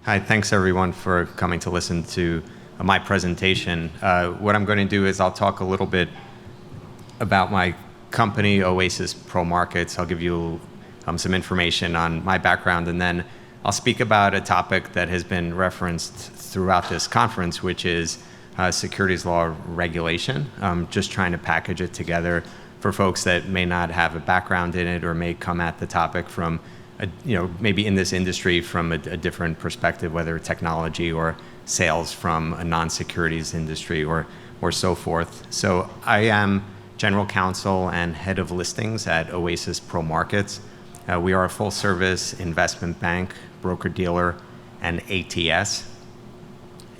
Hi, thanks everyone for coming to listen to my presentation. What I'm going to do is I'll talk a little bit about my company, Oasis Pro Markets. I'll give you some information on my background, and then I'll speak about a topic that has been referenced throughout this conference, which is securities law regulation. Just trying to package it together for folks that may not have a background in it or may come at the topic from maybe in this industry from a different perspective, whether technology or sales from a non-securities industry or so forth. So I am General Counsel and Head of Listings at Oasis Pro Markets. We are a full-service investment bank, broker-dealer, and ATS.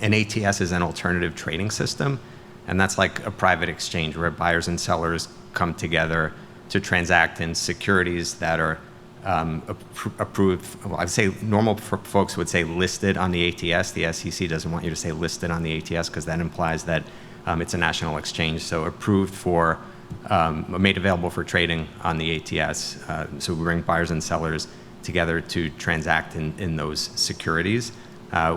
An ATS is an alternative trading system, and that's like a private exchange where buyers and sellers come together to transact in securities that are approved. Well, I'd say normal folks would say listed on the ATS. The SEC doesn't want you to say listed on the ATS because that implies that it's a national exchange. So approved for, made available for trading on the ATS. So we bring buyers and sellers together to transact in those securities.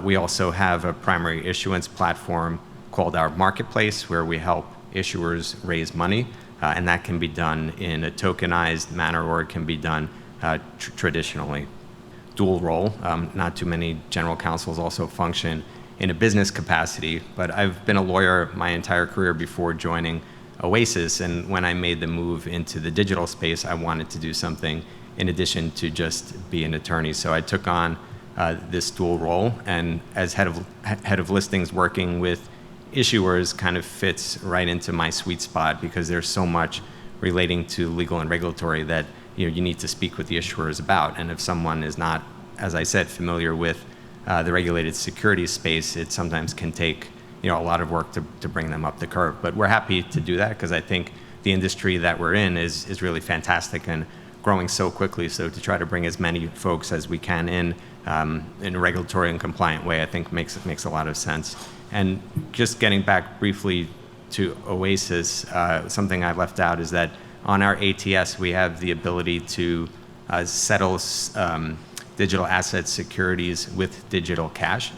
We also have a primary issuance platform called our Marketplace where we help issuers raise money, and that can be done in a tokenized manner or it can be done traditionally. Dual role, not too many general counsels also function in a business capacity, but I've been a lawyer my entire career before joining Oasis, and when I made the move into the digital space, I wanted to do something in addition to just be an attorney. So I took on this dual role, and as head of listings working with issuers kind of fits right into my sweet spot because there's so much relating to legal and regulatory that you need to speak with the issuers about. And if someone is not, as I said, familiar with the regulated securities space, it sometimes can take a lot of work to bring them up the curve. But we're happy to do that because I think the industry that we're in is really fantastic and growing so quickly. So to try to bring as many folks as we can in a regulatory and compliant way, I think makes a lot of sense. And just getting back briefly to Oasis, something I left out is that on our ATS, we have the ability to settle digital asset securities with digital cash.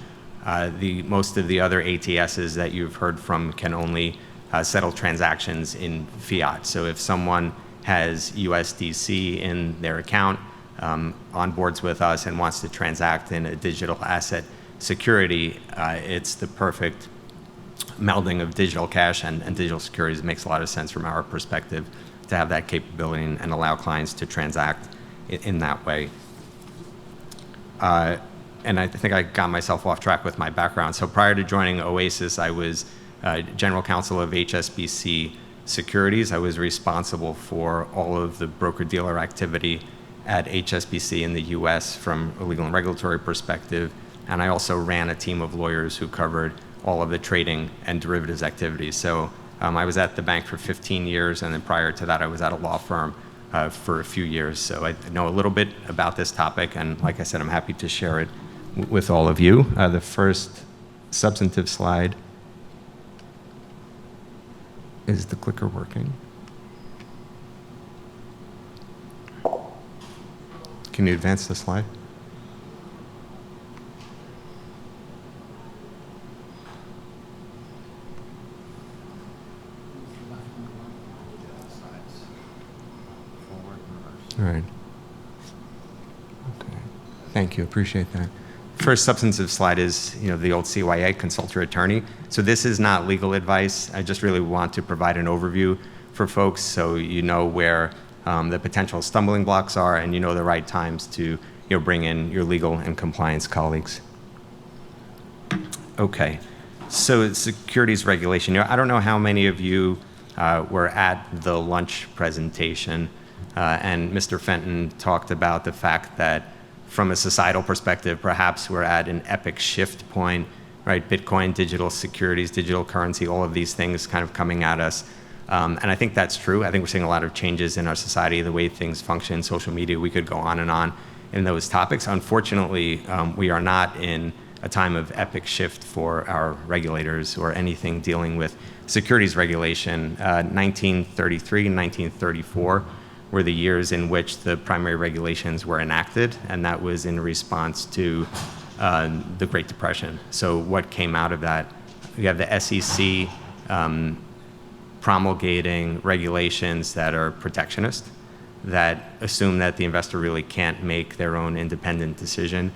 Most of the other ATSs that you've heard from can only settle transactions in fiat. So if someone has USDC in their account, onboards with us and wants to transact in a digital asset security, it's the perfect melding of digital cash and digital securities. It makes a lot of sense from our perspective to have that capability and allow clients to transact in that way. And I think I got myself off track with my background. So prior to joining Oasis, I was General Counsel of HSBC Securities. I was responsible for all of the broker-dealer activity at HSBC in the US from a legal and regulatory perspective. And I also ran a team of lawyers who covered all of the trading and derivatives activities. So I was at the bank for 15 years, and then prior to that, I was at a law firm for a few years. So I know a little bit about this topic, and like I said, I'm happy to share it with all of you. The first substantive slide, is the clicker working? Can you advance the slide? All right. Okay. Thank you. Appreciate that. First substantive slide is, the old CYA, consult your attorney. So this is not legal advice. I just really want to provide an overview for folks so you know where the potential stumbling blocks are and you know the right times to bring in your legal and compliance colleagues. Okay. So securities regulation. I don't know how many of you were at the lunch presentation. And Mr. Fenton talked about the fact that from a societal perspective, perhaps we're at an epic shift point, right? Bitcoin, digital securities, digital currency, all of these things kind of coming at us. And I think that's true. I think we're seeing a lot of changes in our society, the way things function, social media. We could go on and on in those topics. Unfortunately, we are not in a time of epic shift for our regulators or anything dealing with securities regulation. 1933 and 1934 were the years in which the primary regulations were enacted, and that was in response to the Great Depression. So what came out of that? You have the SEC promulgating regulations that are protectionist, that assume that the investor really can't make their own independent decision,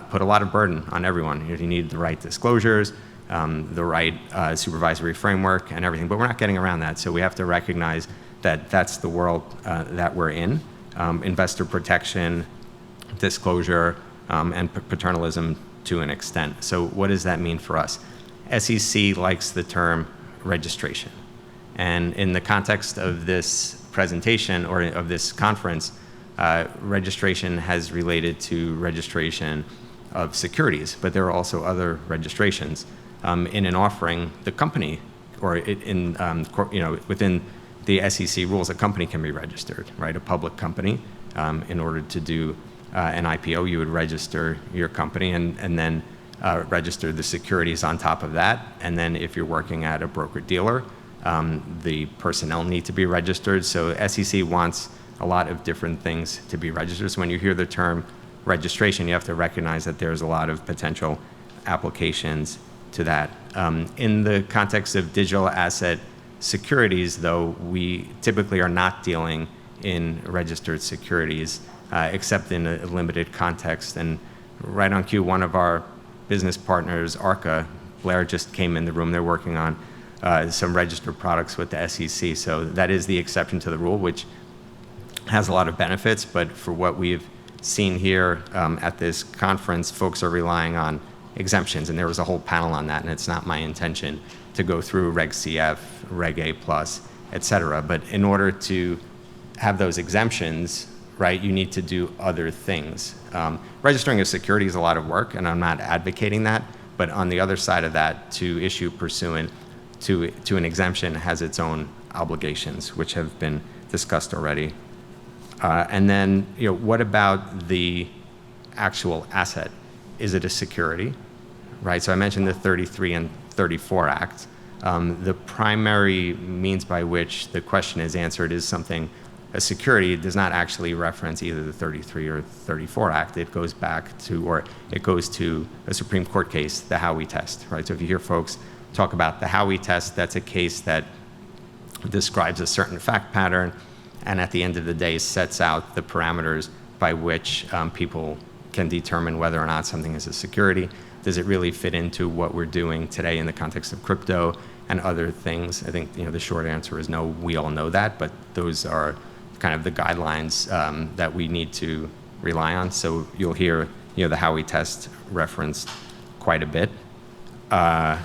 put a lot of burden on everyone. You need the right disclosures, the right supervisory framework and everything, but we're not getting around that. So we have to recognize that that's the world that we're in. Investor protection, disclosure, and paternalism to an extent. So what does that mean for us? SEC likes the term registration. And in the context of this presentation or of this conference, registration has related to registration of securities, but there are also other registrations. In an offering, the company, or within the SEC rules, a company can be registered, right? A public company. In order to do an IPO, you would register your company and then register the securities on top of that. And then if you're working at a broker-dealer, the personnel need to be registered. So SEC wants a lot of different things to be registered. So when you hear the term registration, you have to recognize that there's a lot of potential applications to that. In the context of digital asset securities, though, we typically are not dealing in registered securities, except in a limited context. And right on cue, one of our business partners, ARCA, Blair just came in the room. They're working on some registered products with the SEC. So that is the exception to the rule, which has a lot of benefits. But for what we've seen here at this conference, folks are relying on exemptions. And there was a whole panel on that. And it's not my intention to go through Reg CF, Reg A+, et cetera. But in order to have those exemptions, right, you need to do other things. Registering a security is a lot of work, and I'm not advocating that. But on the other side of that, to issue pursuant to an exemption has its own obligations, which have been discussed already. And then, what about the actual asset? Is it a security, right? So I mentioned the 33 and 34 Act. The primary means by which the question is answered is something. A security does not actually reference either the 33 or 34 Act. It goes back to, or it goes to a Supreme Court case, the Howey test, right? So if you hear folks talk about the Howey test, that's a case that describes a certain fact pattern, and at the end of the day sets out the parameters by which people can determine whether or not something is a security. Does it really fit into what we're doing today in the context of crypto and other things? I think the short answer is no. We all know that, but those are kind of the guidelines that we need to rely on. So you'll hear the Howey test referenced quite a bit. Let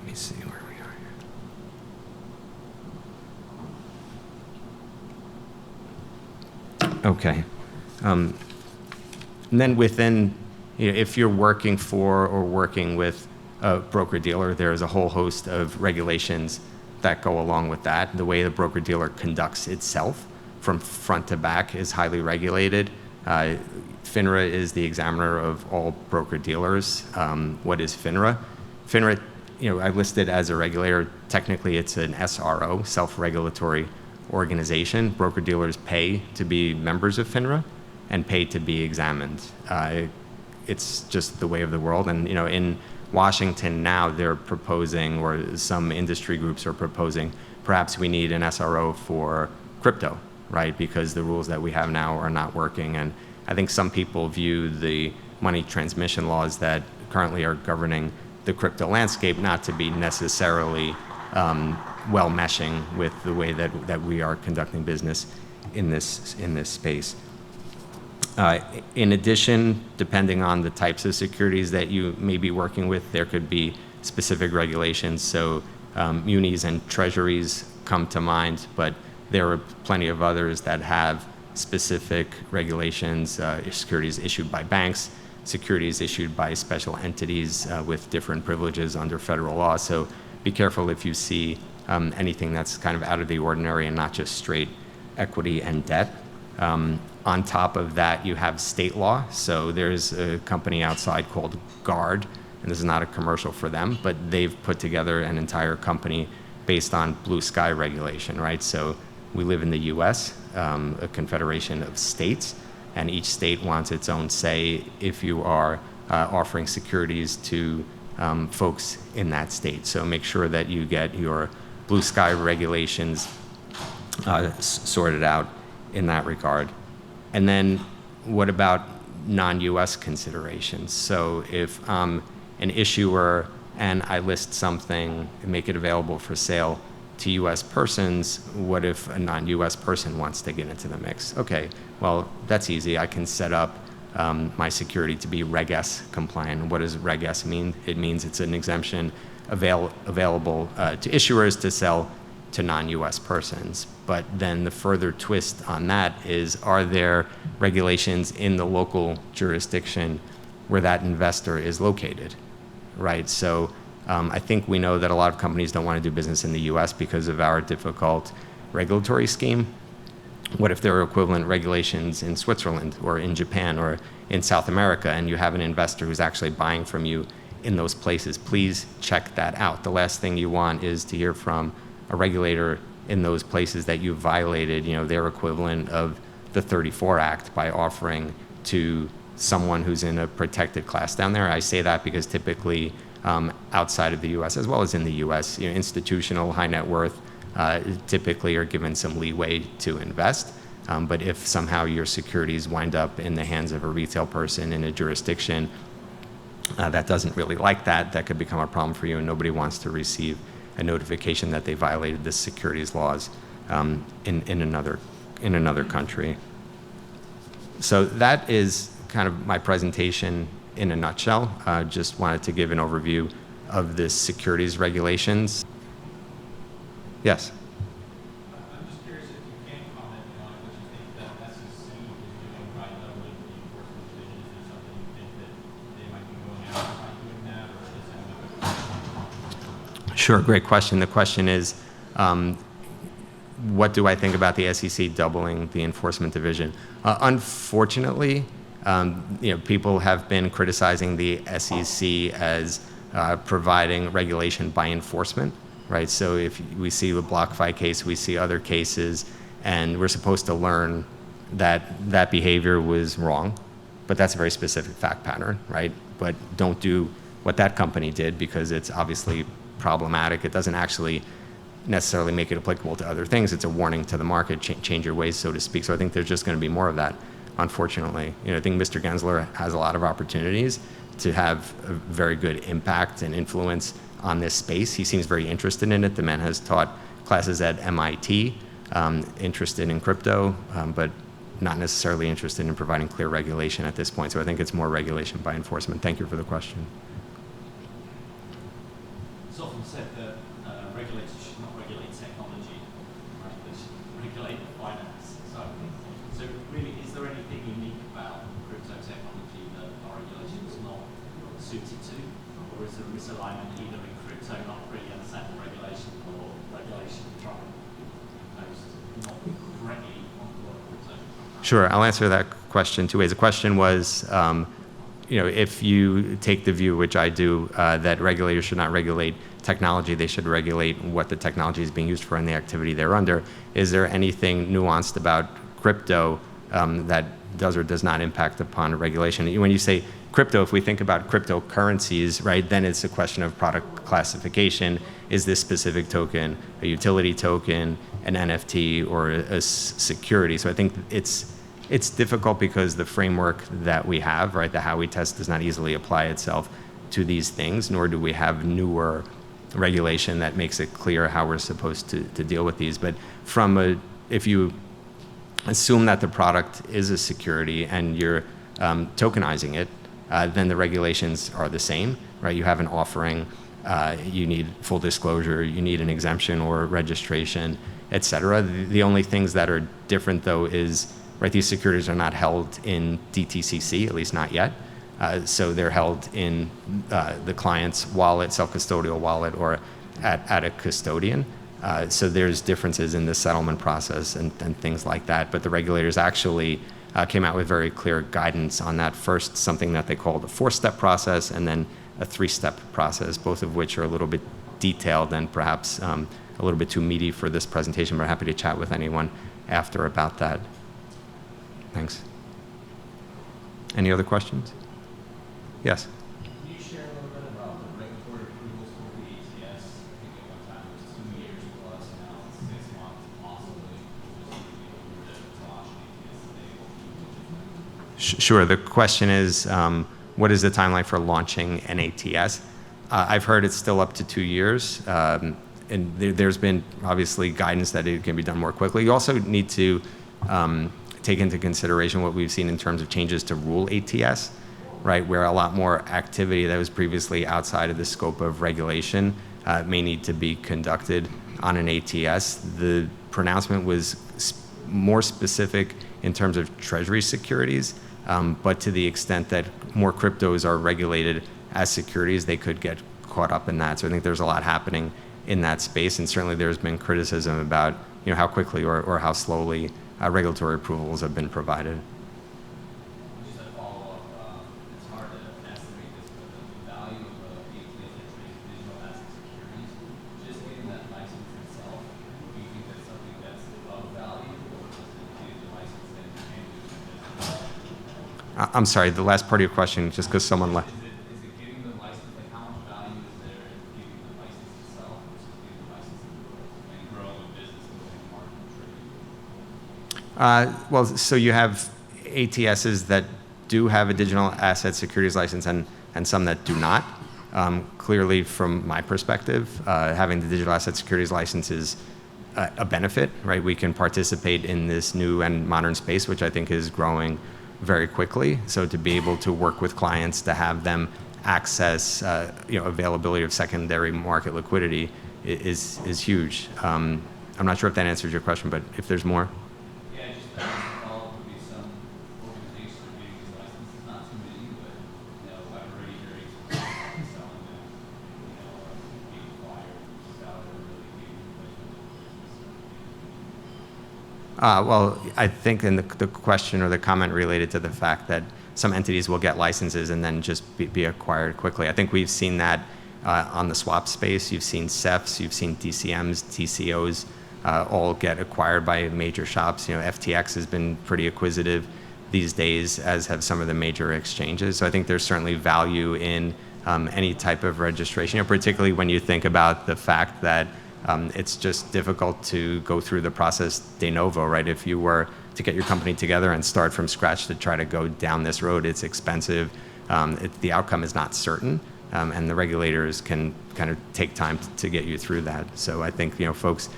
me see where we are here. Okay. And then within, if you're working for or working with a broker-dealer, there's a whole host of regulations that go along with that. The way the broker-dealer conducts itself from front to back is highly regulated. FINRA is the examiner of all broker-dealers. What is FINRA? FINRA, I listed as a regulator. Technically, it's an SRO, self-regulatory organization. Broker-dealers pay to be members of FINRA and pay to be examined. It's just the way of the world. And in Washington now, they're proposing, or some industry groups are proposing, perhaps we need an SRO for crypto, right? Because the rules that we have now are not working. And I think some people view the money transmission laws that currently are governing the crypto landscape not to be necessarily well meshing with the way that we are conducting business in this space. In addition, depending on the types of securities that you may be working with, there could be specific regulations. So munis and treasuries come to mind, but there are plenty of others that have specific regulations, securities issued by banks, securities issued by special entities with different privileges under federal law. So be careful if you see anything that's kind of out of the ordinary and not just straight equity and debt. On top of that, you have state law. So there's a company outside called Guard, and this is not a commercial for them, but they've put together an entire company based on blue sky regulation, right? So we live in the US, a confederation of states, and each state wants its own say if you are offering securities to folks in that state. So make sure that you get your blue sky regulations sorted out in that regard. And then what about non-US considerations? So if I'm an issuer and I list something and make it available for sale to US persons, what if a non-US person wants to get into the mix? Okay, well, that's easy. I can set up my security to be Reg S compliant. What does Reg S mean? It means it's an exemption available to issuers to sell to non-US persons. But then the further twist on that is, are there regulations in the local jurisdiction where that investor is located, right? So I think we know that a lot of companies don't want to do business in the US because of our difficult regulatory scheme. What if there are equivalent regulations in Switzerland or in Japan or in South America, and you have an investor who's actually buying from you in those places? Please check that out. The last thing you want is to hear from a regulator in those places that you violated, their equivalent of the 34 Act by offering to someone who's in a protected class down there. I say that because typically outside of the US, as well as in the US, institutional high net worth typically are given some leeway to invest. But if somehow your securities wind up in the hands of a retail person in a jurisdiction that doesn't really like that, that could become a problem for you, and nobody wants to receive a notification that they violated the securities laws in another country. So that is kind of my presentation in a nutshell. Just wanted to give an overview of the securities regulations. Yes? I'm just curious if you can comment on what you think that SEC is doing right now with the enforcement division. Is there something you think that they might be going out by doing that, or is that? Sure, great question. The question is, what do I think about the SEC doubling the enforcement division? Unfortunately, people have been criticizing the SEC as providing regulation by enforcement, right? So if we see the BlockFi case, we see other cases, and we're supposed to learn that that behavior was wrong, but that's a very specific fact pattern, right? But don't do what that company did because it's obviously problematic. It doesn't actually necessarily make it applicable to other things. It's a warning to the market, change your ways, so to speak. So I think there's just going to be more of that, unfortunately. I think Mr. Gensler has a lot of opportunities to have a very good impact and influence on this space. He seems very interested in it. The man has taught classes at MIT, interested in crypto, but not necessarily interested in providing clear regulation at this point. So I think it's more regulation by enforcement. Thank you for the question. It's often said that regulators should not regulate technology, right? They should regulate the finance side of things. So really, is there anything unique about crypto technology that our regulation is not suited to? Or is there a misalignment either in crypto not really understanding regulation or regulation trying to impose not correctly on the law of crypto? Sure, I'll answer that question two ways. The question was, if you take the view, which I do, that regulators should not regulate technology, they should regulate what the technology is being used for and the activity they're under. Is there anything nuanced about crypto that does or does not impact upon regulation? When you say crypto, if we think about cryptocurrencies, right, then it's a question of product classification. Is this specific token a utility token, an NFT, or a security? So I think it's difficult because the framework that we have, right, the Howey test does not easily apply itself to these things, nor do we have newer regulation that makes it clear how we're supposed to deal with these. But if you assume that the product is a security and you're tokenizing it, then the regulations are the same, right? You have an offering, you need full disclosure, you need an exemption or registration, et cetera. The only things that are different, though, is, right, these securities are not held in DTCC, at least not yet. So they're held in the client's wallet, self-custodial wallet, or at a custodian. So there's differences in the settlement process and things like that. But the regulators actually came out with very clear guidance on that. First, something that they called a 4-step process, and then a 3-step process, both of which are a little bit detailed and perhaps a little bit too meaty for this presentation, but I'm happy to chat with anyone after about that. Thanks. Any other questions? Yes. Can you share a little bit about the regulatory approvals for the ATS? I think at one time it was 2 years plus, now it's 6 months possibly. Just to be able to launch an ATS today. Sure. The question is, what is the timeline for launching an ATS? I've heard it's still up to 2 years, and there's been obviously guidance that it can be done more quickly. You also need to take into consideration what we've seen in terms of changes to rule ATS, right, where a lot more activity that was previously outside of the scope of regulation may need to be conducted on an ATS. The pronouncement was more specific in terms of treasury securities, but to the extent that more cryptos are regulated as securities, they could get caught up in that. So I think there's a lot happening in that space, and certainly there's been criticism about how quickly or how slowly regulatory approvals have been provided. Just a follow-up, it's hard to estimate this, but the value of the ATS that trades digital asset securities, just getting that license itself, do you think that's something that's of value, or does it get the license that you can do business? I'm sorry, the last part of your question, just because someone left. Is it getting the license, like how much value is there in getting the license itself versus getting the license and growing a business and going to market and trading? Well, so you have ATSs that do have a digital asset securities license and some that do not. Clearly, from my perspective, having the digital asset securities license is a benefit, right? We can participate in this new and modern space, which I think is growing very quickly. So to be able to work with clients to have them access, availability of secondary market liquidity is huge. I'm not sure if that answers your question, but if there's more. Yeah, just that follow-up would be some organizations are getting these licenses, not too many, but I've already heard selling them, being acquired, sell, or really being replacement. Well, I think in the question or the comment related to the fact that some entities will get licenses and then just be acquired quickly. I think we've seen that on the swap space. You've seen CEFs, you've seen DCMs, TCOs all get acquired by major shops. FTX has been pretty acquisitive these days, as have some of the major exchanges. So I think there's certainly value in any type of registration, particularly when you think about the fact that it's just difficult to go through the process de novo, right? If you were to get your company together and start from scratch to try to go down this road, it's expensive. The outcome is not certain, and the regulators can kind of take time to get you through that. So I think, do folks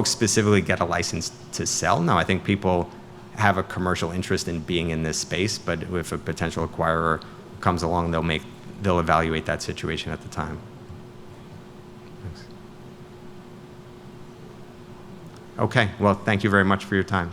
specifically get a license to sell? No, I think people have a commercial interest in being in this space, but if a potential acquirer comes along, they'll evaluate that situation at the time. Okay, well, thank you very much for your time.